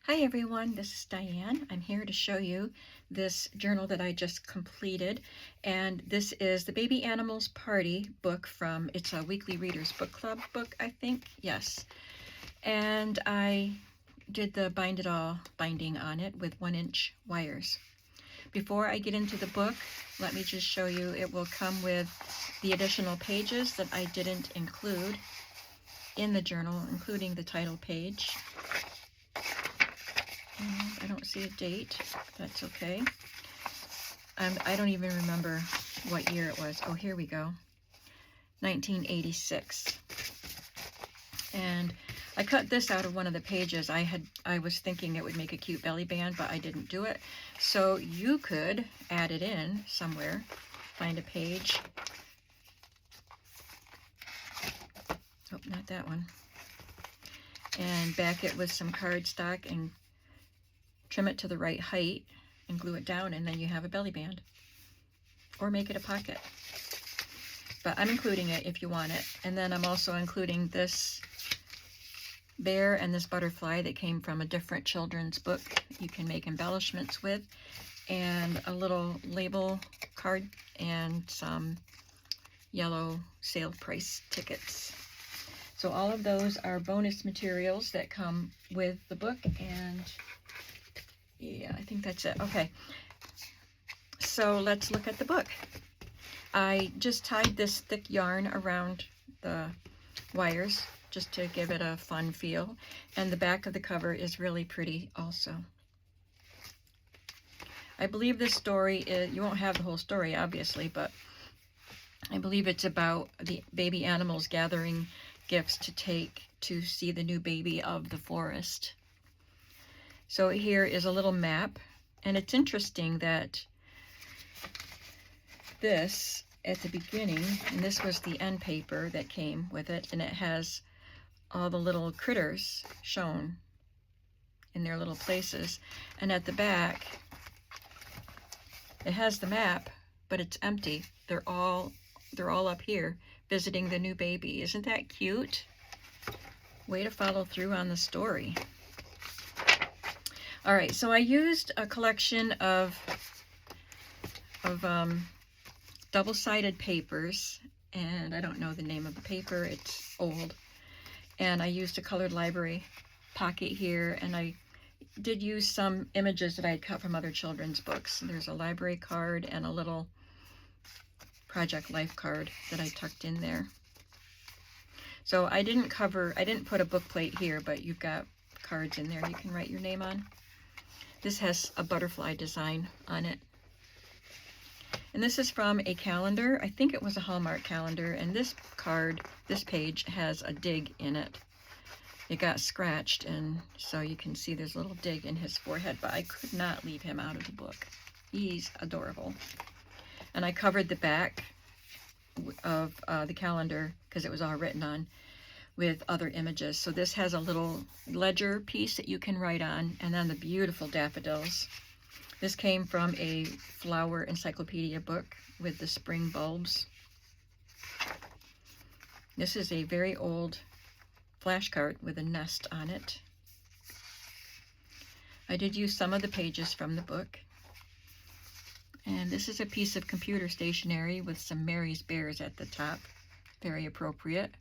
Hi everyone, this is Diane. I'm here to show you this journal that I just completed, and this is the Baby Animals Party book from, it's a Weekly Readers Book Club book, I think, yes. And I did the bind it all binding on it with 1-inch wires. Before I get into the book, let me just show you, it will come with the additional pages that I didn't include in the journal, including the title page. I don't see a date. That's okay. I don't even remember what year it was. Oh, here we go. 1986. And I cut this out of one of the pages. I was thinking it would make a cute belly band, but I didn't do it. So you could add it in somewhere. Find a page. Oh, not that one. And back it with some cardstock and trim it to the right height and glue it down, and then you have a belly band. Or make it a pocket. But I'm including it if you want it. And then I'm also including this bear and this butterfly that came from a different children's book you can make embellishments with, and a little label card and some yellow sale price tickets. So all of those are bonus materials that come with the book, and yeah, I think that's it. Okay, so let's look at the book. I just tied this thick yarn around the wires just to give it a fun feel, and the back of the cover is really pretty also. I believe this story is, you won't have the whole story obviously, but I believe it's about the baby animals gathering gifts to take to see the new baby of the forest. So here is a little map, and it's interesting that this at the beginning, and this was the end paper that came with it, and it has all the little critters shown in their little places, and at the back it has the map, but it's empty. They're all up here visiting the new baby. Isn't that cute? Way to follow through on the story. All right, so I used a collection of double-sided papers, and I don't know the name of the paper, it's old. And I used a colored library pocket here, and I did use some images that I had cut from other children's books. There's a library card and a little Project Life card that I tucked in there. So I didn't put a book plate here, but you've got cards in there you can write your name on. This has a butterfly design on it. And this is from a calendar. I think it was a Hallmark calendar, and this card, this page, has a dig in it. It got scratched, and so you can see there's a little dig in his forehead, but I could not leave him out of the book. He's adorable. And I covered the back of the calendar, because it was all written on, with other images. So this has a little ledger piece that you can write on, and then the beautiful daffodils. This came from a flower encyclopedia book with the spring bulbs. This is a very old flashcard with a nest on it. I did use some of the pages from the book. And this is a piece of computer stationery with some Mary's Bears at the top. Very appropriate.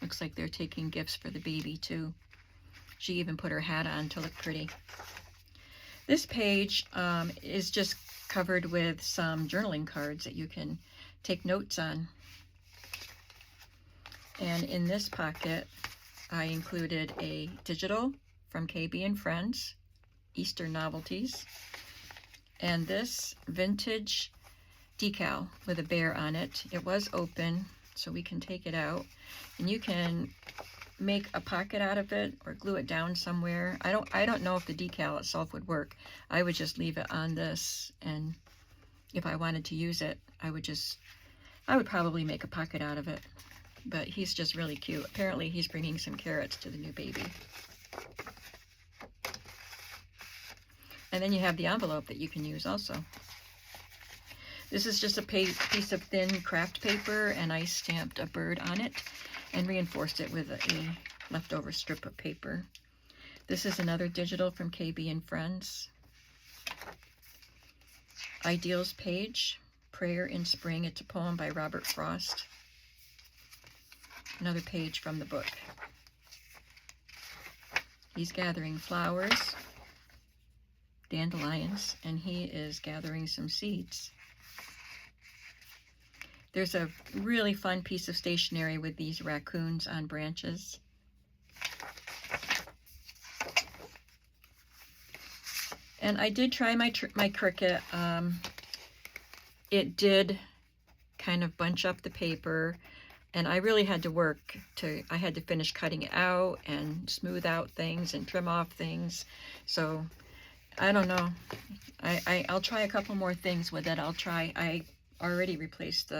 Looks like they're taking gifts for the baby too. She even put her hat on to look pretty. This page is just covered with some journaling cards that you can take notes on. And in this pocket, I included a digital from KB and Friends, Easter Novelties, and this vintage decal with a bear on it. It was open, so we can take it out, and you can make a pocket out of it or glue it down somewhere. I don't know if the decal itself would work. I would just leave it on this, and if I wanted to use it, I would probably make a pocket out of it. But he's just really cute. Apparently he's bringing some carrots to the new baby. And then you have the envelope that you can use also. This is just a piece of thin craft paper, and I stamped a bird on it and reinforced it with a leftover strip of paper. This is another digital from KB and Friends. Ideals page, Prayer in Spring. It's a poem by Robert Frost. Another page from the book. He's gathering flowers, dandelions, and he is gathering some seeds. There's a really fun piece of stationery with these raccoons on branches. And I did try my Cricut. It did kind of bunch up the paper, and I really had to work I had to finish cutting it out and smooth out things and trim off things. So I don't know. I'll try a couple more things with it. I already replaced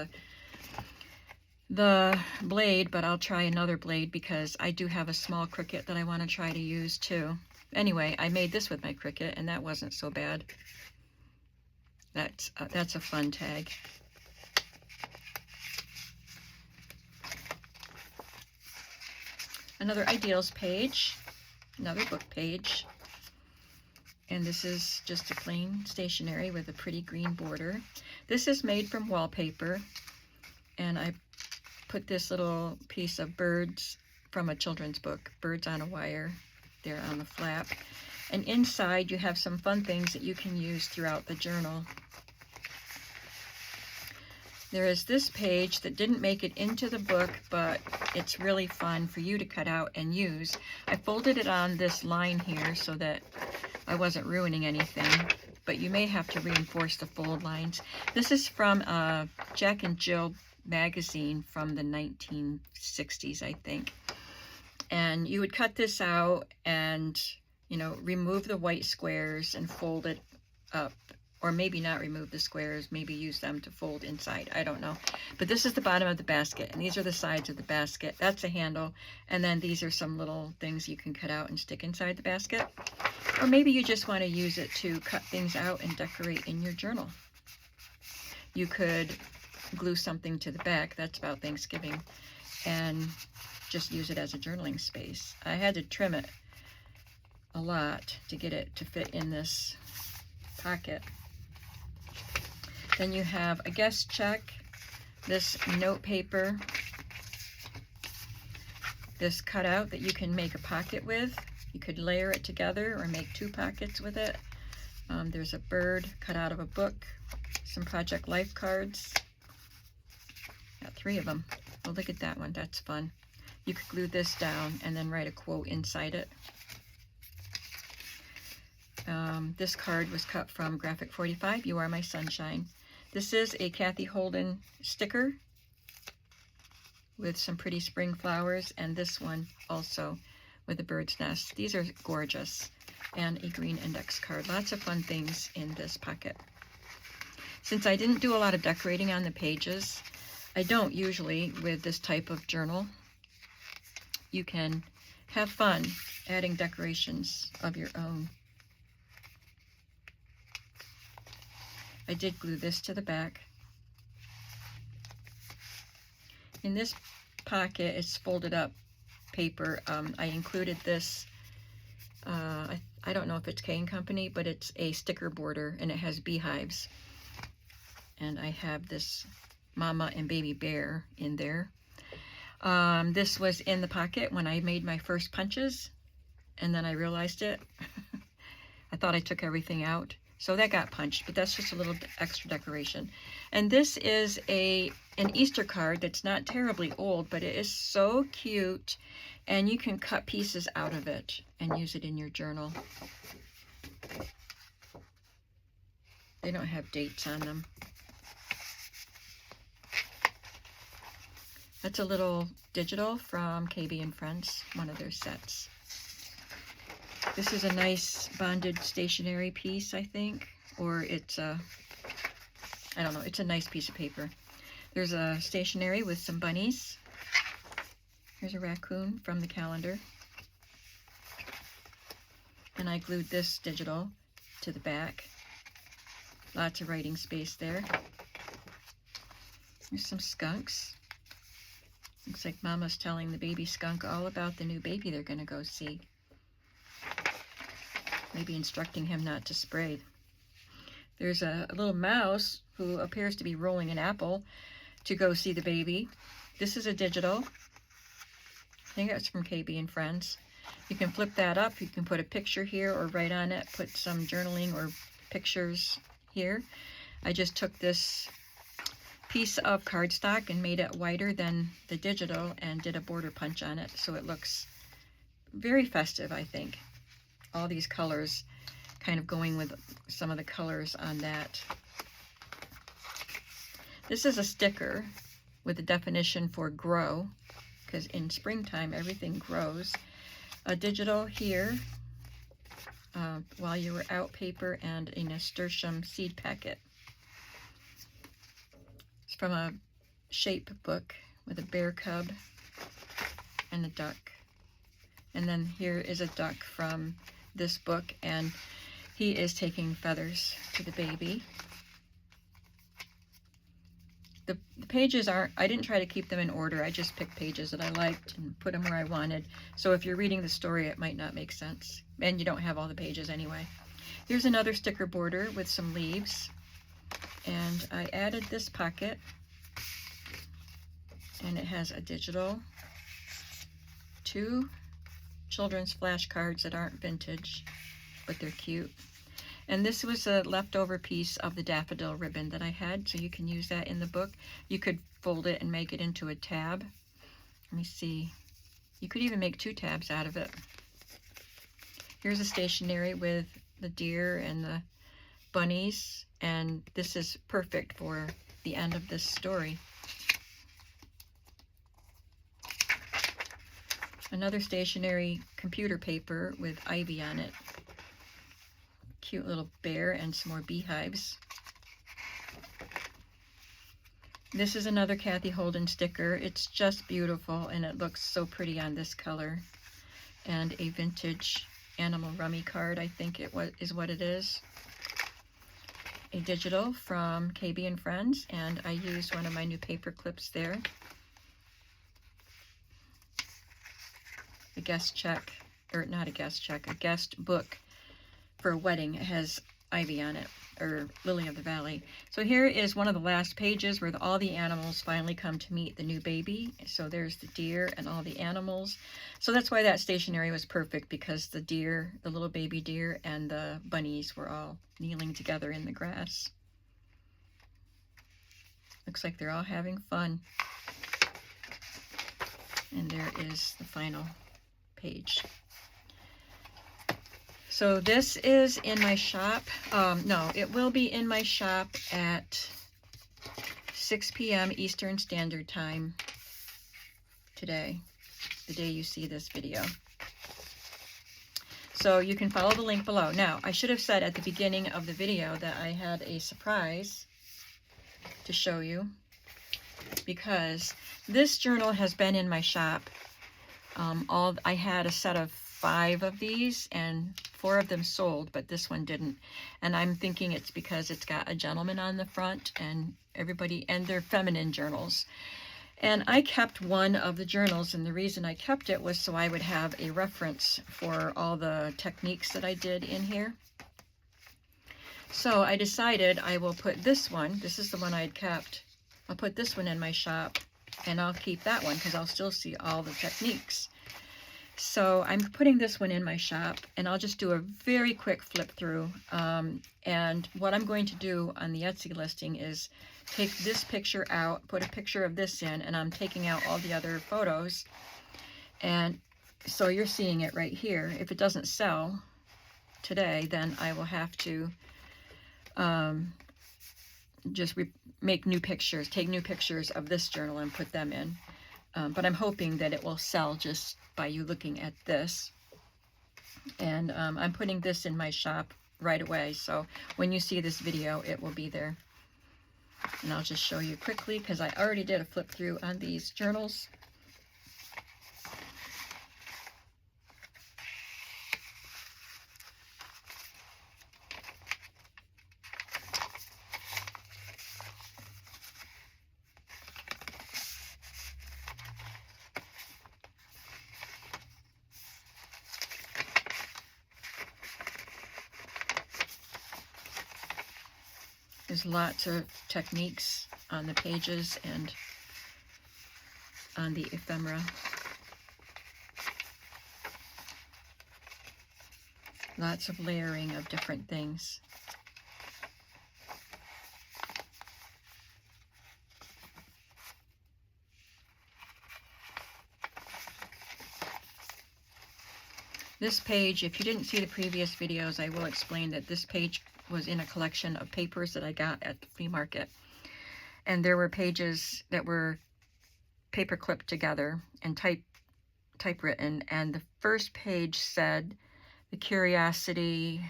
the blade, but I'll try another blade because I do have a small Cricut that I want to try to use too. Anyway, I made this with my Cricut, and that wasn't so bad. That's a fun tag. Another Ideals page, another book page, and this is just a plain stationery with a pretty green border. This is made from wallpaper, and I put this little piece of birds from a children's book, Birds on a Wire, there on the flap. And inside you have some fun things that you can use throughout the journal. There is this page that didn't make it into the book, but it's really fun for you to cut out and use. I folded it on this line here so that I wasn't ruining anything, but you may have to reinforce the fold lines. This is from Jack and Jill magazine from the 1960s, I think. And you would cut this out and, you know, remove the white squares and fold it up. Or maybe not remove the squares, maybe use them to fold inside. I don't know. But this is the bottom of the basket, and these are the sides of the basket. That's a handle, and then these are some little things you can cut out and stick inside the basket. Or maybe you just want to use it to cut things out and decorate in your journal. You could glue something to the back, that's about Thanksgiving, and just use it as a journaling space. I had to trim it a lot to get it to fit in this pocket. Then you have a guest check, this note paper, this cutout that you can make a pocket with. You could layer it together or make two pockets with it. There's a bird cut out of a book, some Project Life cards. Got 3 of them. Oh, look at that one. That's fun. You could glue this down and then write a quote inside it. This card was cut from Graphic 45, You Are My Sunshine. This is a Kathy Holden sticker with some pretty spring flowers, and this one also with a bird's nest. These are gorgeous, and a green index card. Lots of fun things in this pocket. Since I didn't do a lot of decorating on the pages, I don't usually with this type of journal. You can have fun adding decorations of your own. I did glue this to the back. In this pocket, it's folded up paper. I included this, I don't know if it's K & Company, but it's a sticker border, and it has beehives. And I have this mama and baby bear in there. This was in the pocket when I made my first punches, and then I realized it. I thought I took everything out. So that got punched, but that's just a little extra decoration. And this is an Easter card that's not terribly old, but it is so cute, and you can cut pieces out of it and use it in your journal. They don't have dates on them. That's a little digital from KB and Friends, one of their sets. This is a nice bonded stationery piece, I think, or it's a, I don't know, it's a nice piece of paper. There's a stationery with some bunnies. Here's a raccoon from the calendar. And I glued this digital to the back. Lots of writing space there. There's some skunks. Looks like Mama's telling the baby skunk all about the new baby they're going to go see. maybe instructing him not to spray. There's a little mouse who appears to be rolling an apple to go see the baby. This is a digital. I think that's from KB and Friends. You can flip that up. You can put a picture here or write on it, put some journaling or pictures here. I just took this piece of cardstock and made it wider than the digital and did a border punch on it, so it looks very festive, I think. All these colors kind of going with some of the colors on that. This is a sticker with a definition for grow, because in springtime everything grows. A digital here, while you were out paper, and a nasturtium seed packet. It's from a shape book with a bear cub and a duck. And then here is a duck from this book, and he is taking feathers to the baby. The pages aren't, I didn't try to keep them in order. I just picked pages that I liked and put them where I wanted. So if you're reading the story, it might not make sense. And you don't have all the pages anyway. Here's another sticker border with some leaves. And I added this pocket. And it has a digital, 2 children's flashcards that aren't vintage, but they're cute. And this was a leftover piece of the daffodil ribbon that I had, so you can use that in the book. You could fold it and make it into a tab. Let me see. You could even make 2 tabs out of it. Here's a stationery with the deer and the bunnies, and this is perfect for the end of this story. Another stationery computer paper with ivy on it. Cute little bear and some more beehives. This is another Kathy Holden sticker. It's just beautiful, and it looks so pretty on this color. And a vintage Animal Rummy card, I think is what it is. A digital from KB and Friends, and I used one of my new paper clips there. A guest check, or not a guest check, a guest book for a wedding. It has ivy on it, or Lily of the Valley. So here is one of the last pages where all the animals finally come to meet the new baby. So there's the deer and all the animals. So that's why that stationery was perfect, because the deer, the little baby deer, and the bunnies were all kneeling together in the grass. Looks like they're all having fun. And there is the final page. So this is in my shop. No, it will be in my shop at 6 p.m. Eastern Standard Time today, the day you see this video. So you can follow the link below. Now, I should have said at the beginning of the video that I had a surprise to show you, because this journal has been in my shop. I had a set of 5 of these, and 4 of them sold, but this one didn't. And I'm thinking it's because it's got a gentleman on the front, and they're feminine journals. And I kept one of the journals, and the reason I kept it was so I would have a reference for all the techniques that I did in here. So I decided I will put this one, this is the one I had kept, I'll put this one in my shop, and I'll keep that one because I'll still see all the techniques. So I'm putting this one in my shop, and I'll just do a very quick flip through. And what I'm going to do on the Etsy listing is take this picture out, put a picture of this in, and I'm taking out all the other photos. And so you're seeing it right here. If it doesn't sell today, then I will have to just make new pictures, take new pictures of this journal and put them in. But I'm hoping that it will sell just by you looking at this. And I'm putting this in my shop right away, so when you see this video, it will be there. And I'll just show you quickly, because I already did a flip through on these journals. There's lots of techniques on the pages and on the ephemera. Lots of layering of different things. This page, if you didn't see the previous videos, I will explain that this page was in a collection of papers that I got at the flea market. And there were pages that were paper clipped together and typewritten. And the first page said, the curiosity,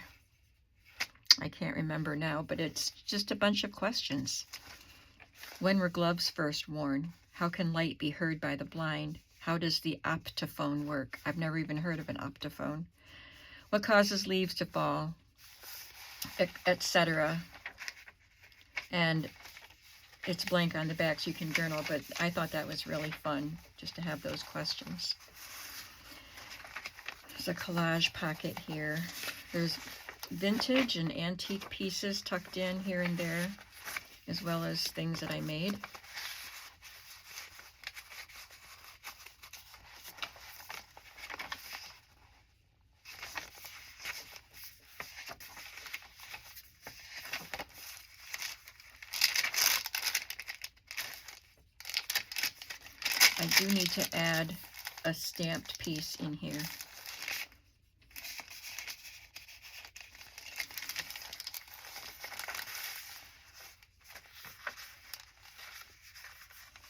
I can't remember now, but it's just a bunch of questions. When were gloves first worn? How can light be heard by the blind? How does the optophone work? I've never even heard of an optophone. What causes leaves to fall? Etc. And it's blank on the back, so you can journal, but I thought that was really fun, just to have those questions. There's a collage pocket here. There's vintage and antique pieces tucked in here and there, as well as things that I made. I do need to add a stamped piece in here.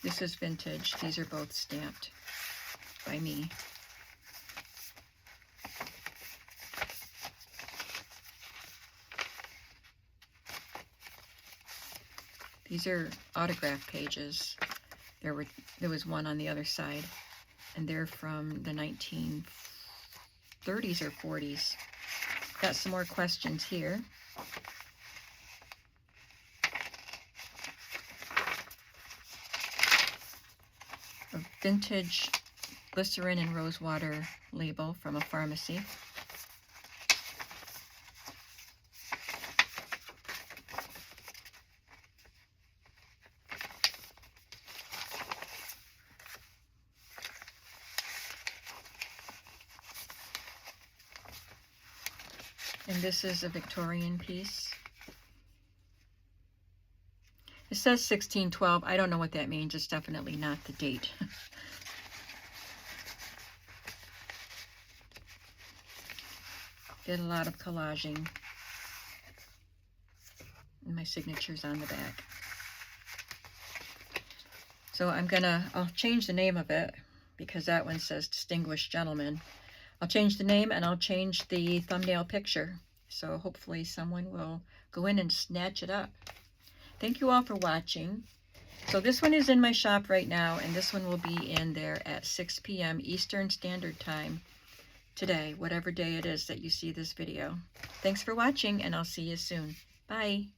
This is vintage. These are both stamped by me. These are autograph pages. There was one on the other side, and they're from the 1930s or 40s. Got some more questions here. A vintage glycerin and rosewater label from a pharmacy. And this is a Victorian piece. It says 1612. I don't know what that means. It's definitely not the date. Did a lot of collaging. And my signature's on the back. So I'll change the name of it because that one says Distinguished Gentleman. I'll change the name and I'll change the thumbnail picture. So hopefully someone will go in and snatch it up. Thank you all for watching. So this one is in my shop right now, and this one will be in there at 6 p.m. Eastern Standard Time today, whatever day it is that you see this video. Thanks for watching, and I'll see you soon. Bye.